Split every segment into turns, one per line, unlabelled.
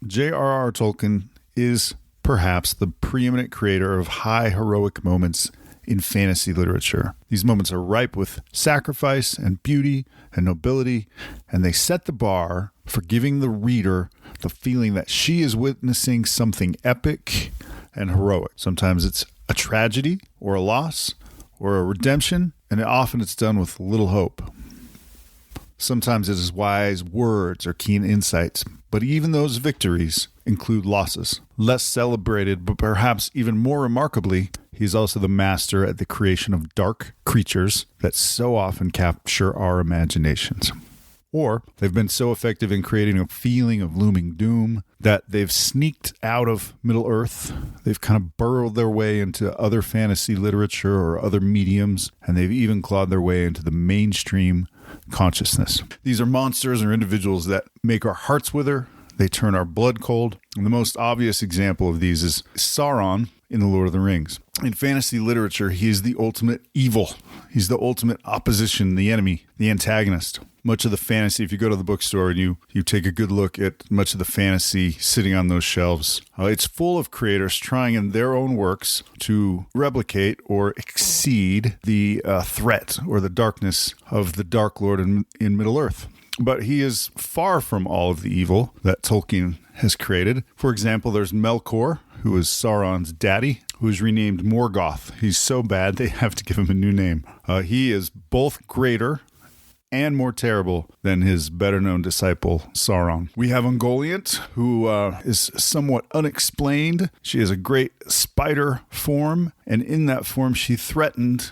J.R.R. Tolkien is perhaps the preeminent creator of high heroic moments in fantasy literature. These moments are ripe with sacrifice and beauty and nobility, and they set the bar for giving the reader the feeling that she is witnessing something epic and heroic. Sometimes it's a tragedy or a loss or a redemption, and often it's done with little hope. Sometimes it is wise words or keen insights, but even those victories include losses. Less celebrated, but perhaps even more remarkably, he's also the master at the creation of dark creatures that so often capture our imaginations. Or they've been so effective in creating a feeling of looming doom that they've sneaked out of Middle-earth. They've kind of burrowed their way into other fantasy literature or other mediums, and they've even clawed their way into the mainstream consciousness. These are monsters or individuals that make our hearts wither. They turn our blood cold. And the most obvious example of these is Sauron in The Lord of the Rings. In fantasy literature, he is the ultimate evil. He's the ultimate opposition, the enemy, the antagonist. Much of the fantasy, if you go to the bookstore and you take a good look at much of the fantasy sitting on those shelves, it's full of creators trying in their own works to replicate or exceed the threat or the darkness of the Dark Lord in Middle-earth. But he is far from all of the evil that Tolkien has created. For example, there's Melkor, who is Sauron's daddy, who is renamed Morgoth. He's so bad they have to give him a new name. He is both greater and more terrible than his better-known disciple, Sauron. We have Ungoliant, who is somewhat unexplained. She has a great spider form, and in that form she threatened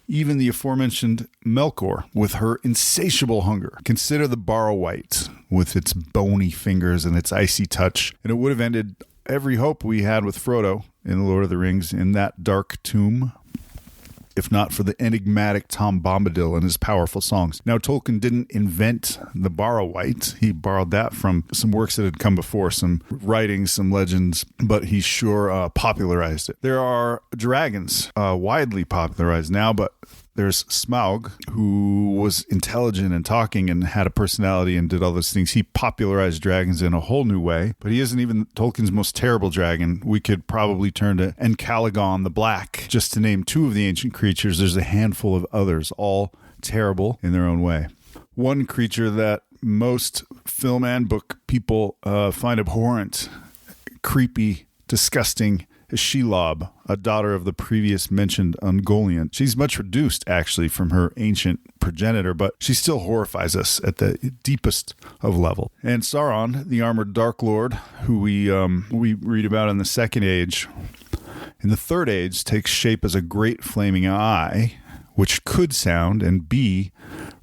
even the aforementioned Melkor with her insatiable hunger. Consider the Barrow-wight with its bony fingers and its icy touch, and it would have ended every hope we had with Frodo in The Lord of the Rings in that dark tomb, if not for the enigmatic Tom Bombadil and his powerful songs. Now, Tolkien didn't invent the Barrow-wight. He borrowed that from some works that had come before, some writings, some legends, but he sure popularized it. There are dragons, widely popularized now, but there's Smaug, who was intelligent and talking and had a personality and did all those things. He popularized dragons in a whole new way, but he isn't even Tolkien's most terrible dragon. We could probably turn to Encalagon the Black, just to name two of the ancient creatures. There's a handful of others, all terrible in their own way. One creature that most film and book people find abhorrent, creepy, disgusting, is Shelob, a daughter of the previous mentioned Ungoliant. She's much reduced, actually, from her ancient progenitor, but she still horrifies us at the deepest of level. And Sauron, the armored Dark Lord, who we read about in the Second Age, in the Third Age takes shape as a great flaming eye, which could sound and be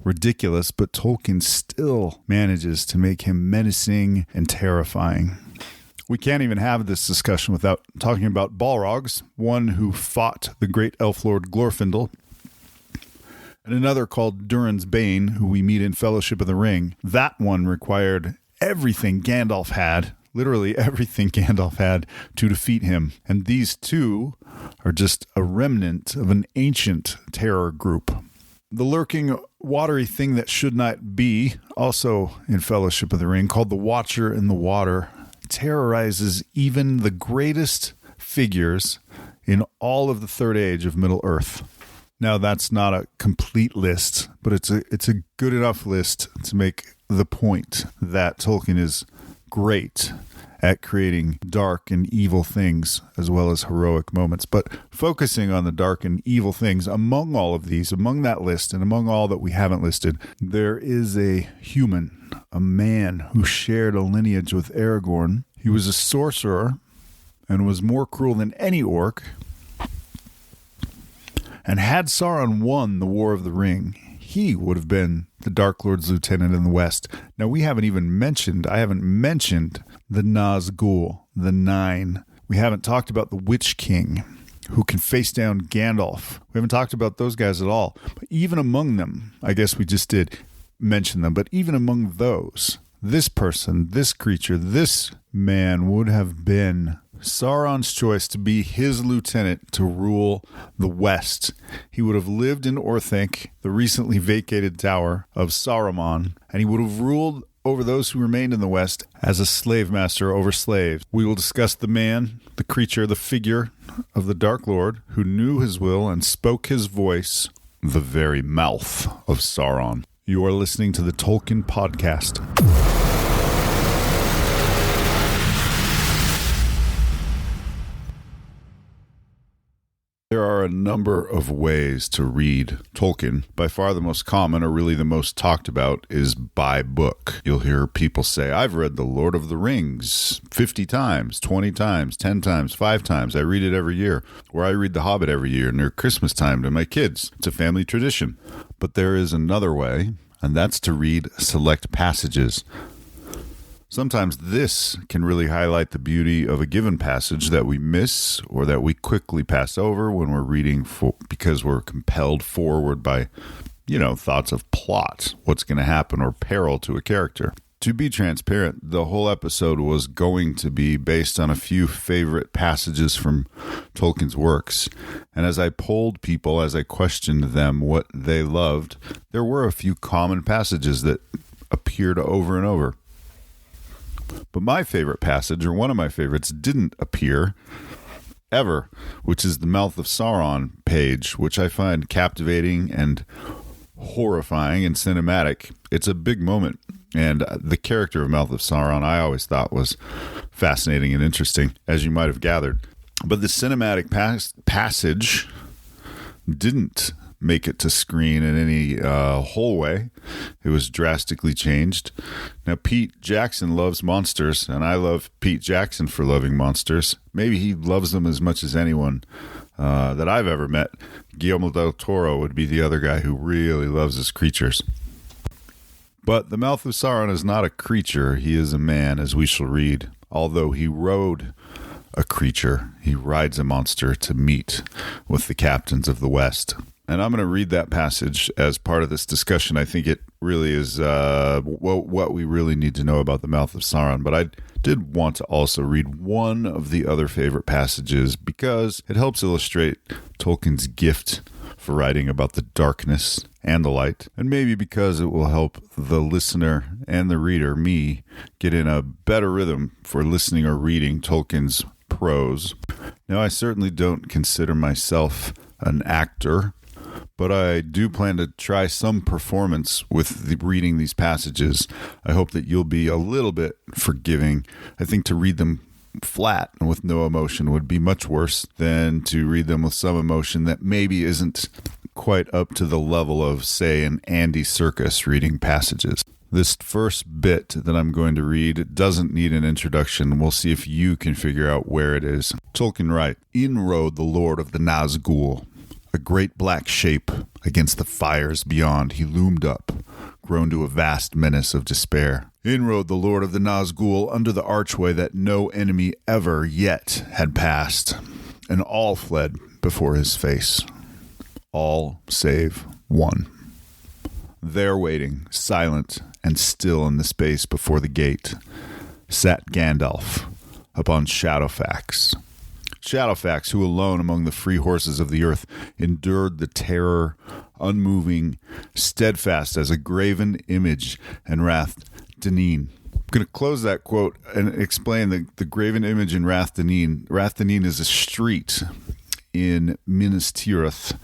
ridiculous, but Tolkien still manages to make him menacing and terrifying. We can't even have this discussion without talking about Balrogs, one who fought the great elf lord Glorfindel, and another called Durin's Bane, who we meet in Fellowship of the Ring. That one required everything Gandalf had, literally everything Gandalf had, to defeat him. And these two are just a remnant of an ancient terror group. The lurking, watery thing that should not be, also in Fellowship of the Ring, called the Watcher in the Water, terrorizes even the greatest figures in all of the Third Age of Middle-earth. Now, that's not a complete list, but it's a good enough list to make the point that Tolkien is great at creating dark and evil things as well as heroic moments. But focusing on the dark and evil things, among all of these, among that list, and among all that we haven't listed, there is a human, a man who shared a lineage with Aragorn. He was a sorcerer and was more cruel than any orc. And had Sauron won the War of the Ring, he would have been the Dark Lord's lieutenant in the West. Now, I haven't mentioned the Nazgul, the Nine. We haven't talked about the Witch King, who can face down Gandalf. We haven't talked about those guys at all. But even among them, I guess we just did mention them, but even among those, this person, this creature, this man would have been Sauron's choice to be his lieutenant to rule the West. He would have lived in Orthanc, the recently vacated tower of Saruman, and he would have ruled over those who remained in the West as a slave master over slaves. We will discuss the man, the creature, the figure of the Dark Lord who knew his will and spoke his voice, the very mouth of Sauron. You are listening to the Tolkien Podcast. There are a number of ways to read Tolkien. By far the most common, or really the most talked about, is by book. You'll hear people say, I've read The Lord of the Rings 50 times, 20 times, 10 times, 5 times. I read it every year. Or I read The Hobbit every year near Christmas time to my kids. It's a family tradition. But there is another way, and that's to read select passages. Sometimes this can really highlight the beauty of a given passage that we miss or that we quickly pass over when we're reading because we're compelled forward by, thoughts of plot, what's going to happen, or peril to a character. To be transparent, the whole episode was going to be based on a few favorite passages from Tolkien's works. And as I polled people, as I questioned them what they loved, there were a few common passages that appeared over and over. But my favorite passage, or one of my favorites, didn't appear ever, which is the Mouth of Sauron page, which I find captivating and horrifying and cinematic. It's a big moment, and the character of Mouth of Sauron I always thought was fascinating and interesting, as you might have gathered. But the cinematic passage didn't make it to screen in any whole way. It was drastically changed. Now, Pete Jackson loves monsters, and I love Pete Jackson for loving monsters. Maybe he loves them as much as anyone that I've ever met. Guillermo del Toro would be the other guy who really loves his creatures. But the Mouth of Sauron is not a creature. He is a man, as we shall read. Although he rode a creature, he rides a monster to meet with the captains of the West. And I'm going to read that passage as part of this discussion. I think it really is what we really need to know about the Mouth of Sauron. But I did want to also read one of the other favorite passages because it helps illustrate Tolkien's gift for writing about the darkness and the light. And maybe because it will help the listener and the reader, me, get in a better rhythm for listening or reading Tolkien's prose. Now, I certainly don't consider myself an actor, but I do plan to try some performance with reading these passages. I hope that you'll be a little bit forgiving. I think to read them flat and with no emotion would be much worse than to read them with some emotion that maybe isn't quite up to the level of, say, an Andy Serkis reading passages. This first bit that I'm going to read doesn't need an introduction. We'll see if you can figure out where it is. Tolkien writes, "In rode the Lord of the Nazgul. A great black shape against the fires beyond he loomed up, grown to a vast menace of despair. In rode the Lord of the Nazgul under the archway that no enemy ever yet had passed, and all fled before his face. All save one. There waiting, silent and still in the space before the gate, sat Gandalf upon Shadowfax. Shadowfax, who alone among the free horses of the earth endured the terror, unmoving, steadfast as a graven image, and Rath Danin." I'm going to close that quote and explain the graven image in Rath Danin. Rath Danin is a street in Minas Tirith,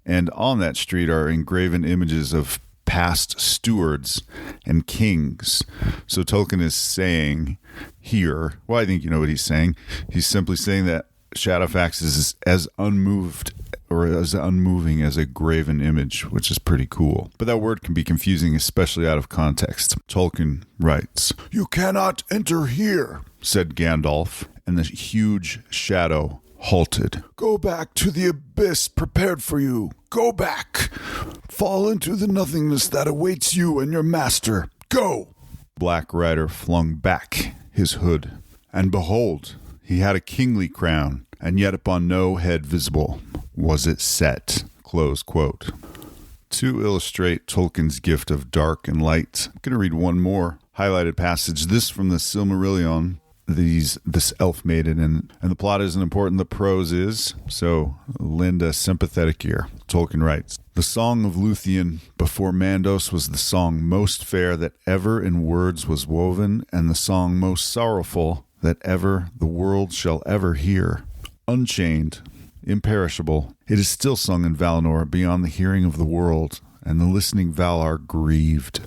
and on that street are engraven images of past stewards and kings. So Tolkien is saying here, well, I think you know what he's saying. He's simply saying that Shadowfax is as unmoved or as unmoving as a graven image, which is pretty cool. But that word can be confusing, especially out of context. Tolkien writes, "You cannot enter here," said Gandalf, and the huge shadow halted. "Go back to the abyss prepared for you. Go back. Fall into the nothingness that awaits you and your master. Go." Black Rider flung back his hood, and behold, he had a kingly crown, and yet upon no head visible was it set. Close quote. To illustrate Tolkien's gift of dark and light, I'm going to read one more highlighted passage, this from the Silmarillion, this elf maiden, and the plot isn't important, the prose is, so lend a sympathetic ear. Tolkien writes, "The song of Luthien before Mandos was the song most fair that ever in words was woven, and the song most sorrowful that ever the world shall ever hear. Unchained, imperishable, it is still sung in Valinor beyond the hearing of the world, and the listening Valar grieved.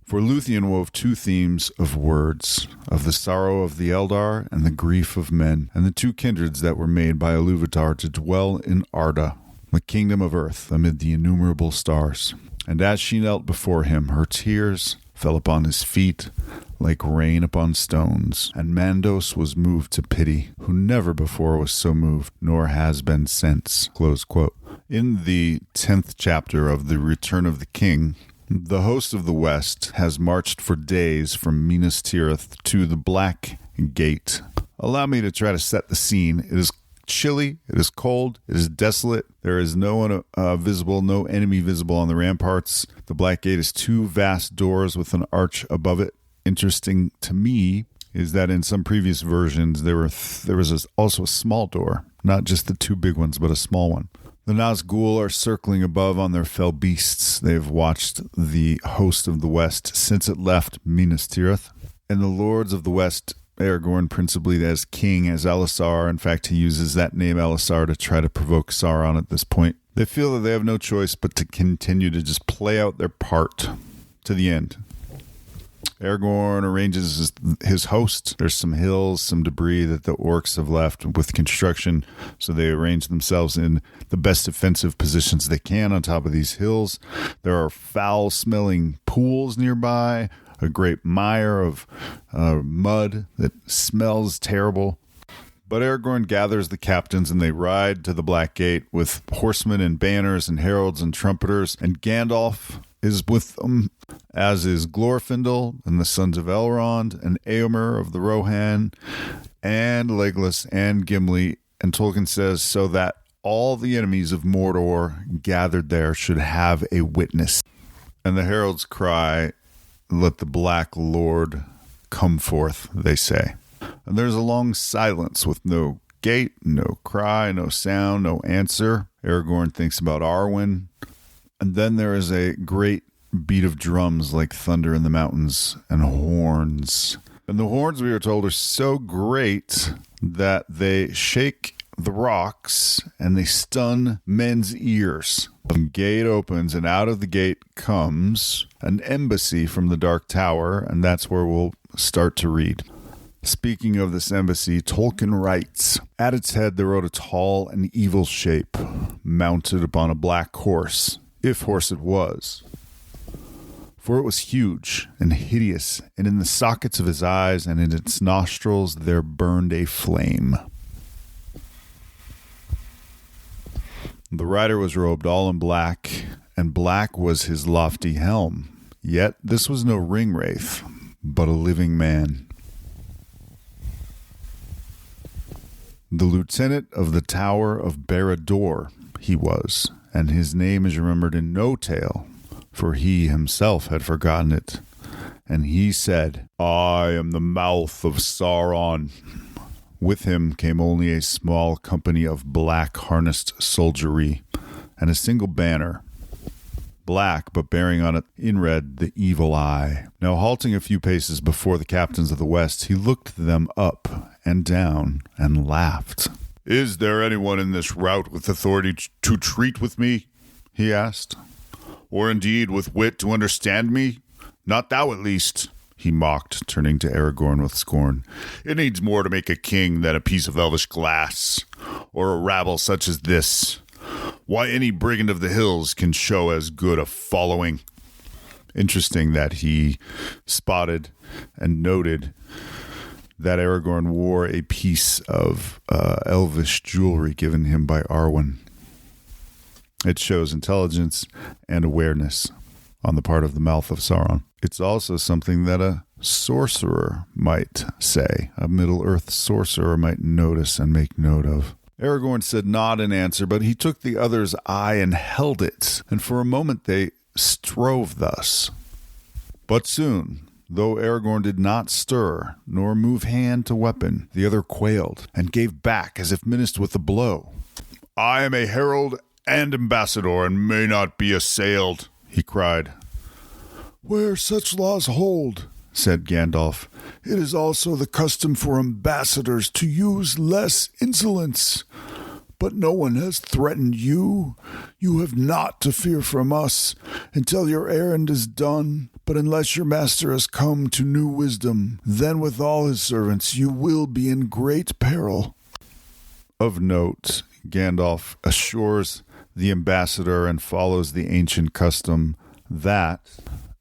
For Luthien wove two themes of words, of the sorrow of the Eldar and the grief of men, and the two kindreds that were made by Iluvatar to dwell in Arda, the kingdom of earth, amid the innumerable stars. And as she knelt before him, her tears fell upon his feet like rain upon stones, and Mandos was moved to pity, who never before was so moved, nor has been since." Close quote. In the 10th chapter of The Return of the King, the host of the West has marched for days from Minas Tirith to the Black Gate. Allow me to try to set the scene. It is chilly, it is cold, it is desolate. There is no one visible, no enemy visible on the ramparts. The Black Gate is two vast doors with an arch above it. Interesting to me is that in some previous versions, there was also a small door, not just the two big ones, but a small one. The Nazgul are circling above on their fell beasts. They've watched the host of the West since it left Minas Tirith. And the lords of the West, Aragorn principally as king, as Elisar. In fact, he uses that name Elisar to try to provoke Sauron at this point. They feel that they have no choice but to continue to just play out their part to the end. Aragorn arranges his host. There's some hills, some debris that the orcs have left with construction, so they arrange themselves in the best defensive positions they can on top of these hills. There are foul-smelling pools nearby, a great mire of mud that smells terrible. But Aragorn gathers the captains, and they ride to the Black Gate with horsemen and banners and heralds and trumpeters, and Gandalf is with them, as is Glorfindel and the sons of Elrond and Éomer of the Rohan and Legolas and Gimli. And Tolkien says, so that all the enemies of Mordor gathered there should have a witness. And the heralds cry, "Let the Black Lord come forth," they say. And there's a long silence with no gate, no cry, no sound, no answer. Aragorn thinks about Arwen. And then there is a great beat of drums like thunder in the mountains and horns. And the horns, we are told, are so great that they shake the rocks and they stun men's ears. The gate opens, and out of the gate comes an embassy from the Dark Tower, and that's where we'll start to read. Speaking of this embassy, Tolkien writes, "At its head there rode a tall and evil shape, mounted upon a black horse, if horse it was. For it was huge and hideous, and in the sockets of his eyes and in its nostrils there burned a flame. The rider was robed all in black, and black was his lofty helm. Yet this was no ringwraith, but a living man. The lieutenant of the Tower of Barad-dûr he was, and his name is remembered in no tale, for he himself had forgotten it. And he said, 'I am the Mouth of Sauron.' With him came only a small company of black harnessed soldiery, and a single banner, black, but bearing on it in red the evil eye. Now halting a few paces before the captains of the West, he looked them up and down and laughed. 'Is there anyone in this rout with authority to treat with me?' he asked. 'Or indeed with wit to understand me? Not thou at least,' he mocked, turning to Aragorn with scorn. 'It needs more to make a king than a piece of elvish glass, or a rabble such as this. Why, any brigand of the hills can show as good a following.' Interesting that he spotted and noted that Aragorn wore a piece of elvish jewelry given him by Arwen. It shows intelligence and awareness on the part of the Mouth of Sauron. It's also something that a sorcerer might say. A Middle-earth sorcerer might notice and make note of. Aragorn said not in answer, but he took the other's eye and held it, and for a moment they strove thus. But soon Though Aragorn did not stir, nor move hand to weapon, the other quailed, and gave back as if menaced with a blow. "I am a herald and ambassador, and may not be assailed," he cried. "Where such laws hold," said Gandalf, "it is also the custom for ambassadors to use less insolence. But no one has threatened you. You have naught to fear from us until your errand is done. But unless your master has come to new wisdom, then with all his servants you will be in great peril." Of note, Gandalf assures the ambassador and follows the ancient custom that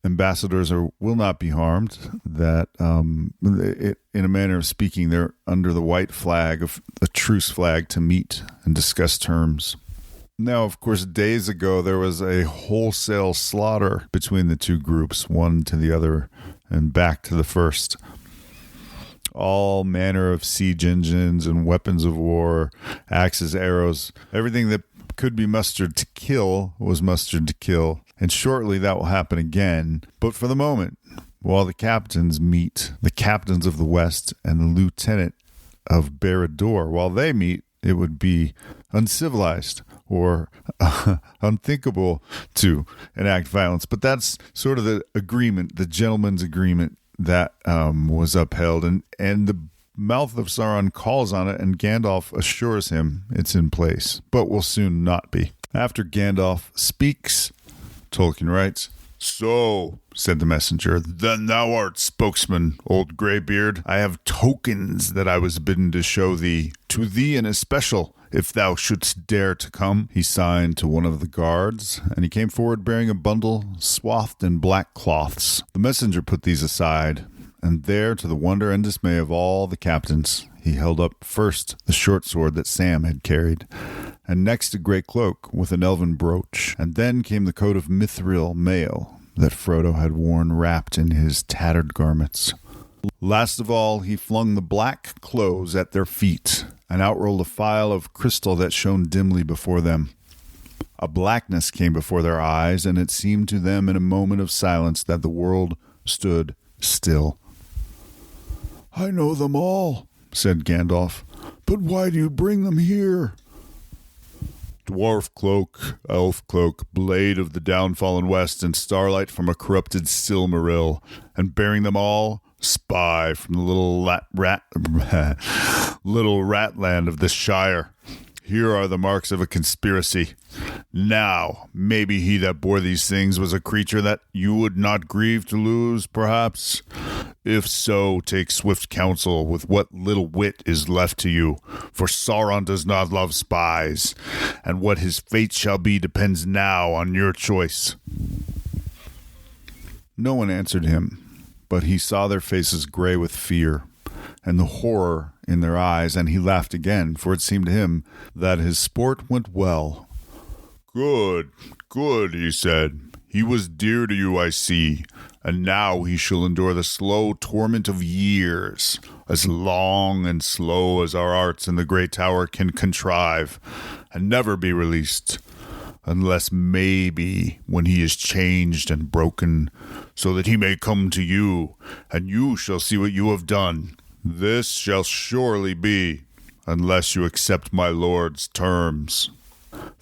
ambassadors will not be harmed, that in a manner of speaking, they're under the white flag of the truce flag to meet and discuss terms. Now, of course, days ago, there was a wholesale slaughter between the two groups, one to the other and back to the first. All manner of siege engines and weapons of war, axes, arrows, everything that could be mustered to kill was mustered to kill. And shortly that will happen again. But for the moment, while the captains meet, the captains of the West and the lieutenant of Barad-dûr, while they meet, it would be uncivilized or unthinkable to enact violence. But that's sort of the agreement, the gentleman's agreement that was upheld. And the Mouth of Sauron calls on it, and Gandalf assures him it's in place, but will soon not be. After Gandalf speaks, Tolkien writes, "So," said the messenger, "then thou art spokesman, old greybeard. I have tokens that I was bidden to show thee, to thee in especial, if thou shouldst dare to come." He signed to one of the guards, and he came forward bearing a bundle swathed in black cloths. The messenger put these aside, and there, to the wonder and dismay of all the captains, he held up first the short sword that Sam had carried, and next a great cloak with an elven brooch, and then came the coat of mithril mail that Frodo had worn wrapped in his tattered garments. Last of all, he flung the black clothes at their feet, and outrolled a phial of crystal that shone dimly before them. A blackness came before their eyes, and it seemed to them in a moment of silence that the world stood still. "I know them all," said Gandalf, "but why do you bring them here?" "Dwarf cloak, elf cloak, blade of the downfallen west, and starlight from a corrupted Silmaril, and bearing them all, spy from the little ratland of the Shire. Here are the marks of a conspiracy. Now, maybe he that bore these things was a creature that you would not grieve to lose, perhaps? If so, take swift counsel with what little wit is left to you, for Sauron does not love spies, and what his fate shall be depends now on your choice." No one answered him, but he saw their faces gray with fear, and the horror in their eyes, and he laughed again, for it seemed to him that his sport went well. "Good, good," he said. "He was dear to you, I see, and now he shall endure the slow torment of years, as long and slow as our arts in the great tower can contrive, and never be released, unless maybe when he is changed and broken, so that he may come to you, and you shall see what you have done. This shall surely be, unless you accept my lord's terms."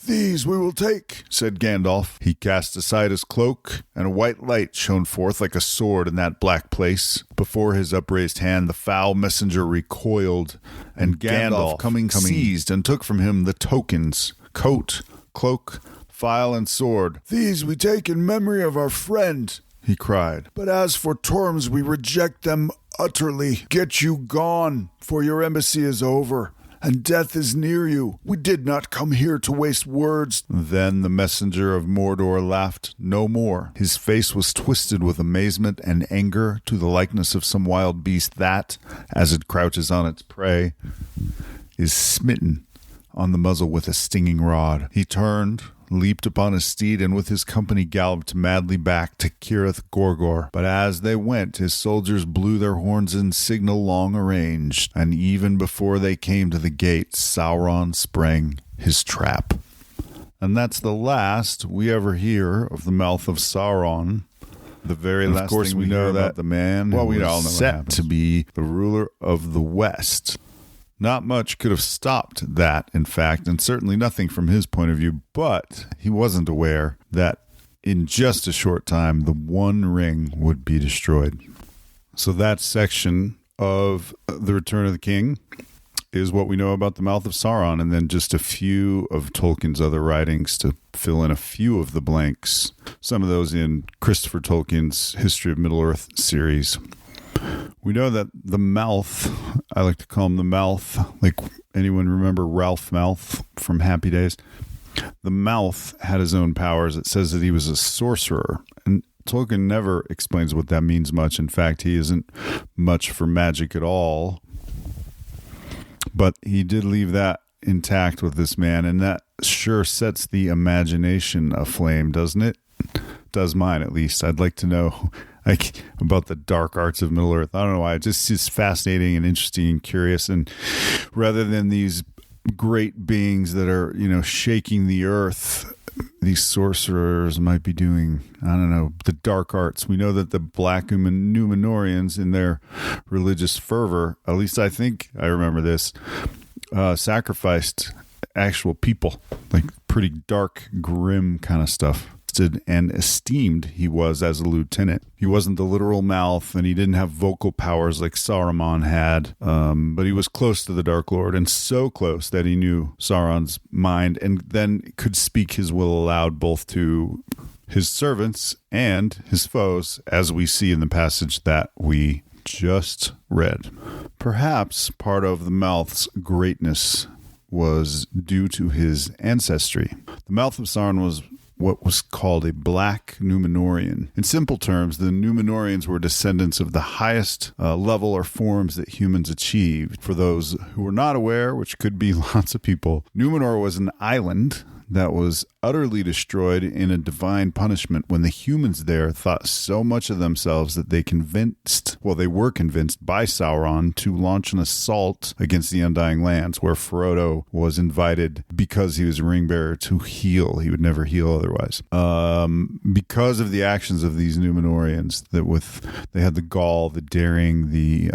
"These we will take," said Gandalf. He cast aside his cloak, and a white light shone forth like a sword in that black place. Before his upraised hand the foul messenger recoiled, and Gandalf coming seized and took from him the tokens, coat, cloak, phial, and sword. "These we take in memory of our friend," he cried. "But as for terms, we reject them utterly. Get you gone, for your embassy is over, and death is near you. We did not come here to waste words." Then the messenger of Mordor laughed no more. His face was twisted with amazement and anger to the likeness of some wild beast that, as it crouches on its prey, is smitten on the muzzle with a stinging rod. He turned, leaped upon his steed, and with his company galloped madly back to Cirith Gorgor. But as they went, his soldiers blew their horns in signal long arranged, and even before they came to the gate, Sauron sprang his trap. And that's the last we ever hear of the Mouth of Sauron. The very last thing we know about the man we all know set to be the ruler of the West. Not much could have stopped that, in fact, and certainly nothing from his point of view, but he wasn't aware that in just a short time, the One Ring would be destroyed. So that section of The Return of the King is what we know about the Mouth of Sauron, and then just a few of Tolkien's other writings to fill in a few of the blanks. Some of those in Christopher Tolkien's History of Middle-earth series. We know that the Mouth, I like to call him the Mouth, like anyone remember Ralph Mouth from Happy Days? The Mouth had his own powers. It says that he was a sorcerer, and Tolkien never explains what that means much. In fact, he isn't much for magic at all. But he did leave that intact with this man, and that sure sets the imagination aflame, doesn't it? Does mine, at least. I'd like to know about the dark arts of Middle-earth. I don't know why. It just is fascinating and interesting and curious. And rather than these great beings that are, shaking the earth, these sorcerers might be doing, the dark arts. We know that the Black Númenóreans, in their religious fervor, at least I think I remember this, sacrificed actual people, like pretty dark, grim kind of stuff. And esteemed he was as a lieutenant. He wasn't the literal mouth, and he didn't have vocal powers like Saruman had, but he was close to the Dark Lord, and so close that he knew Sauron's mind and then could speak his will aloud both to his servants and his foes, as we see in the passage that we just read. Perhaps part of the Mouth's greatness was due to his ancestry. The Mouth of Sauron was what was called a Black Númenórean. In simple terms, the Númenóreans were descendants of the highest level or forms that humans achieved. For those who were not aware, which could be lots of people, Númenor was an island that was utterly destroyed in a divine punishment when the humans there thought so much of themselves that they were convinced by Sauron to launch an assault against the Undying Lands, where Frodo was invited because he was a ring bearer to heal. He would never heal otherwise. Because of the actions of these Númenóreans, they had the gall, the daring, the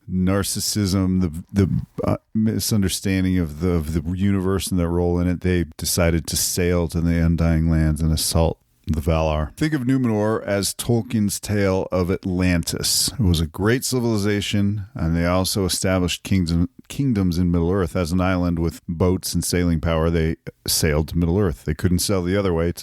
narcissism, the misunderstanding of the universe and their role in it, they decided to sail to the Undying Lands and assault the Valar. Think of Númenor as Tolkien's tale of Atlantis. It was a great civilization, and they also established kingdoms in Middle-earth. As an island with boats and sailing power, they sailed to Middle-earth. They couldn't sail the other way,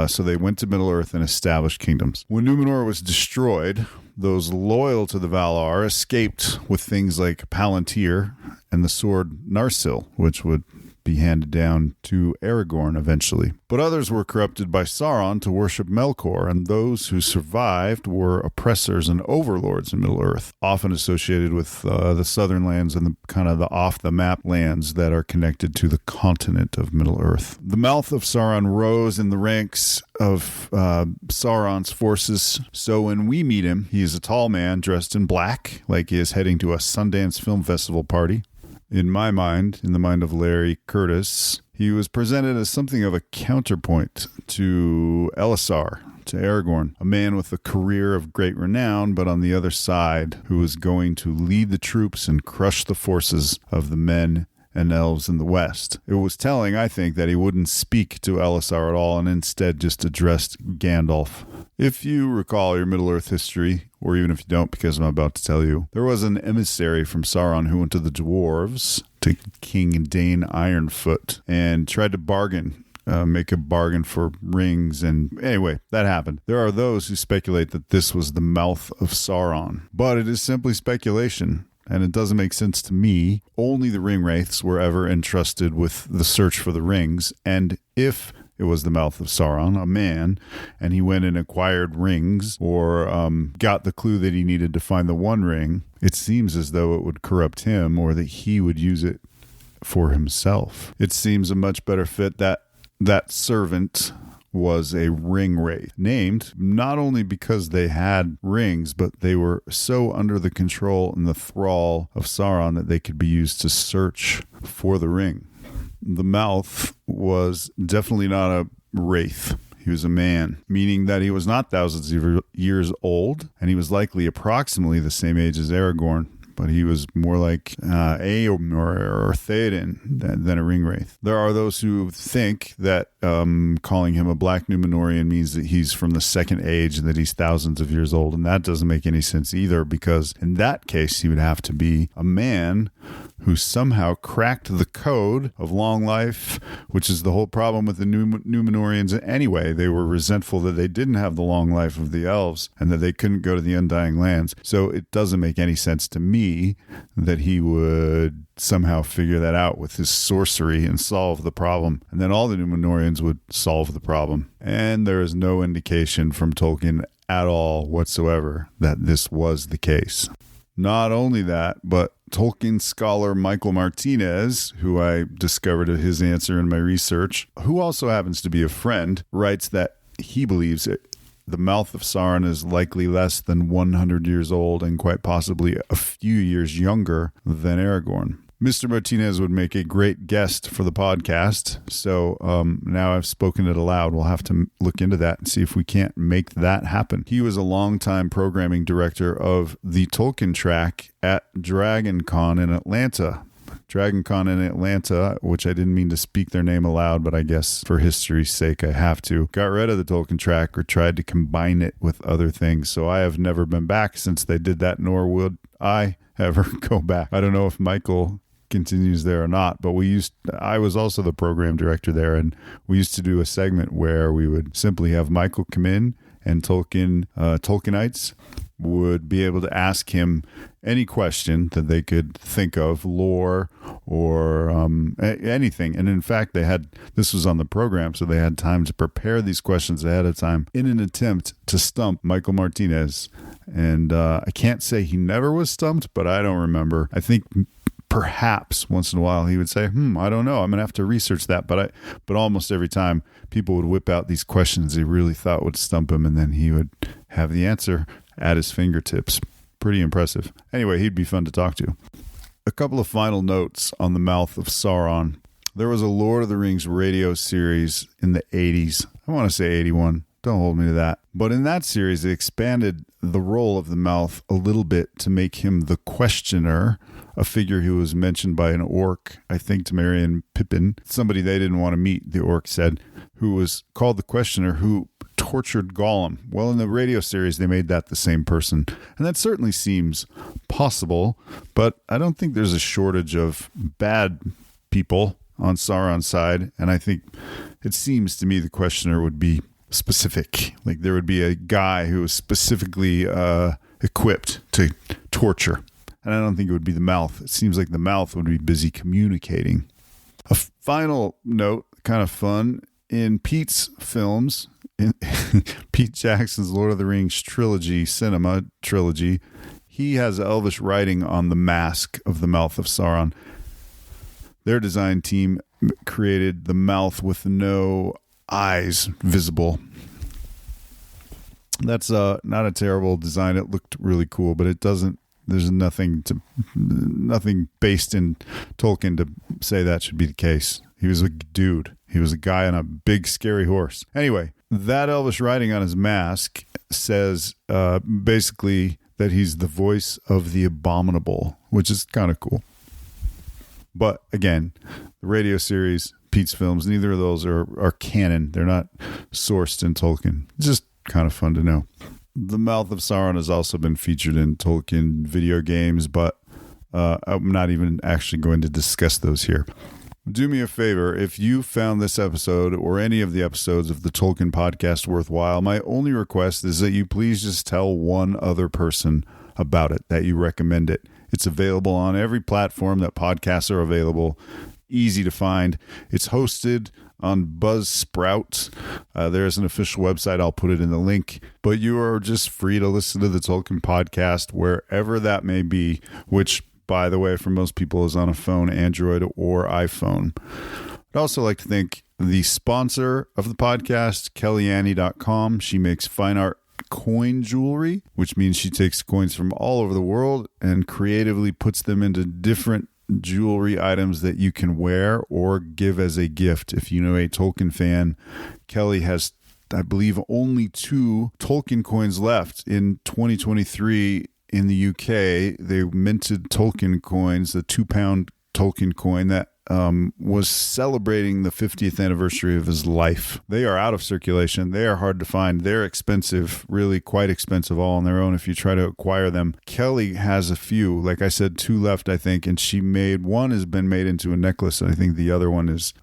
so they went to Middle-earth and established kingdoms. When Númenor was destroyed, those loyal to the Valar escaped with things like Palantir and the sword Narsil, which would be handed down to Aragorn eventually. But others were corrupted by Sauron to worship Melkor, and those who survived were oppressors and overlords in Middle-earth, often associated with the southern lands and the off-the-map lands that are connected to the continent of Middle-earth. The Mouth of Sauron rose in the ranks of Sauron's forces, so when we meet him, he is a tall man dressed in black, like he is heading to a Sundance Film Festival party. In my mind, in the mind of Larry Curtis, he was presented as something of a counterpoint to Elisar, to Aragorn, a man with a career of great renown, but on the other side, who was going to lead the troops and crush the forces of the men and elves in the West. It was telling, I think, that he wouldn't speak to Elisar at all and instead just addressed Gandalf. If you recall your Middle-earth history, or even if you don't, because I'm about to tell you, there was an emissary from Sauron who went to the dwarves, to King Dane Ironfoot, and tried to make a bargain for rings, and anyway, that happened. There are those who speculate that this was the Mouth of Sauron, but it is simply speculation. And it doesn't make sense to me. Only the ring wraiths were ever entrusted with the search for the rings. And if it was the Mouth of Sauron, a man, and he went and acquired rings or got the clue that he needed to find the One Ring, it seems as though it would corrupt him or that he would use it for himself. It seems a much better fit that servant was a ring wraith, named not only because they had rings, but they were so under the control and the thrall of Sauron that they could be used to search for the ring. The Mouth was definitely not a wraith. He was a man, meaning that he was not thousands of years old, and he was likely approximately the same age as Aragorn, but he was more like Eomer or Theoden than a ringwraith. There are those who think that calling him a black Númenórean means that he's from the second age and that he's thousands of years old, and that doesn't make any sense either, because in that case he would have to be a man who somehow cracked the code of long life, which is the whole problem with the Númenóreans anyway. They were resentful that they didn't have the long life of the elves and that they couldn't go to the Undying Lands. So it doesn't make any sense to me that he would somehow figure that out with his sorcery and solve the problem. And then all the Númenóreans would solve the problem. And there is no indication from Tolkien at all whatsoever that this was the case. Not only that, but Tolkien scholar Michael Martinez, who I discovered his answer in my research, who also happens to be a friend, writes that he believes the Mouth of Sauron is likely less than 100 years old and quite possibly a few years younger than Aragorn. Mr. Martinez would make a great guest for the podcast, so now I've spoken it aloud. We'll have to look into that and see if we can't make that happen. He was a longtime programming director of the Tolkien track at DragonCon in Atlanta. DragonCon in Atlanta, which I didn't mean to speak their name aloud, but I guess for history's sake I have to, got rid of the Tolkien track or tried to combine it with other things. So I have never been back since they did that, nor would I ever go back. I don't know if Michael continues there or not, but I was also the program director there, and we used to do a segment where we would simply have Michael come in, and Tolkienites would be able to ask him any question that they could think of, lore or anything. And in fact, this was on the program, so they had time to prepare these questions ahead of time in an attempt to stump Michael Martinez. And I can't say he never was stumped, but I don't remember. I think perhaps once in a while he would say, I don't know, I'm going to have to research that. But almost every time people would whip out these questions he really thought would stump him, and then he would have the answer at his fingertips. Pretty impressive. Anyway, he'd be fun to talk to. A couple of final notes on the Mouth of Sauron. There was a Lord of the Rings radio series in the 80s. I want to say 81. Don't hold me to that. But in that series, they expanded the role of the Mouth a little bit to make him the questioner, a figure who was mentioned by an orc, I think to Merry and Pippin, somebody they didn't want to meet, the orc said, who was called the questioner, who tortured Gollum. Well, in the radio series, they made that the same person. And that certainly seems possible, but I don't think there's a shortage of bad people on Sauron's side. And I think it seems to me the questioner would be specific. Like there would be a guy who was specifically equipped to torture. And I don't think it would be the Mouth. It seems like the Mouth would be busy communicating. A final note, kind of fun, in Pete's films, in Pete Jackson's Lord of the Rings cinema trilogy, he has Elvish writing on the mask of the Mouth of Sauron. Their design team created the mouth with no eyes visible. That's not a terrible design. It looked really cool, but it doesn't. There's nothing based in Tolkien to say that should be the case. He was a dude. He was a guy on a big scary horse. Anyway, that Elvish writing on his mask says basically that he's the voice of the abominable, which is kind of cool. But again, the radio series, Pete's films, neither of those are canon. They're not sourced in Tolkien. It's just kind of fun to know. The Mouth of Sauron has also been featured in Tolkien video games, but I'm not even actually going to discuss those here. Do me a favor, if you found this episode or any of the episodes of the Tolkien Podcast worthwhile, my only request is that you please just tell one other person about it, that you recommend it. It's available on every platform that podcasts are available. Easy to find. It's hosted on Buzzsprout. There's an official website. I'll put it in the link. But you are just free to listen to the Tolkien Podcast wherever that may be, which, by the way, for most people is on a phone, Android or iPhone. I'd also like to thank the sponsor of the podcast, Kellyannie.com. She makes fine art coin jewelry, which means she takes coins from all over the world and creatively puts them into different jewelry items that you can wear or give as a gift. If you know a Tolkien fan, Kelly has I believe, only 2 Tolkien coins left. In 2023 in the UK, they minted Tolkien coins, the £2 Tolkien coin that was celebrating the 50th anniversary of his life. They are out of circulation. They are hard to find. They're expensive, really quite expensive all on their own if you try to acquire them. Kelly has a few, like I said, 2 left, I think, and one has been made into a necklace, and I think the other one is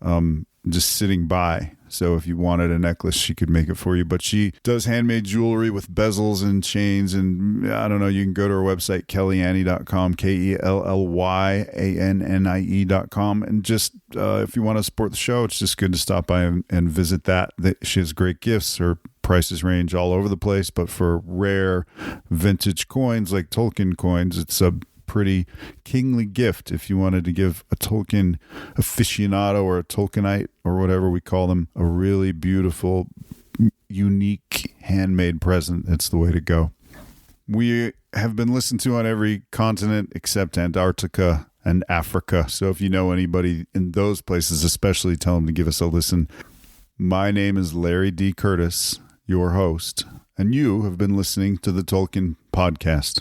just sitting by. So if you wanted a necklace, she could make it for you. But she does handmade jewelry with bezels and chains. And I don't know, you can go to her website, kellyannie.com, KELLYANNIE.com. And just if you want to support the show, it's just good to stop by and visit that. She has great gifts. Her prices range all over the place. But for rare vintage coins like Tolkien coins, it's a pretty kingly gift if you wanted to give a Tolkien aficionado or a Tolkienite or whatever we call them a really beautiful, unique handmade present. It's the way to go. We have been listened to on every continent except Antarctica and Africa. So if you know anybody in those places, especially, tell them to give us a listen. My name is Larry D. Curtis, your host, and you have been listening to the Tolkien Podcast.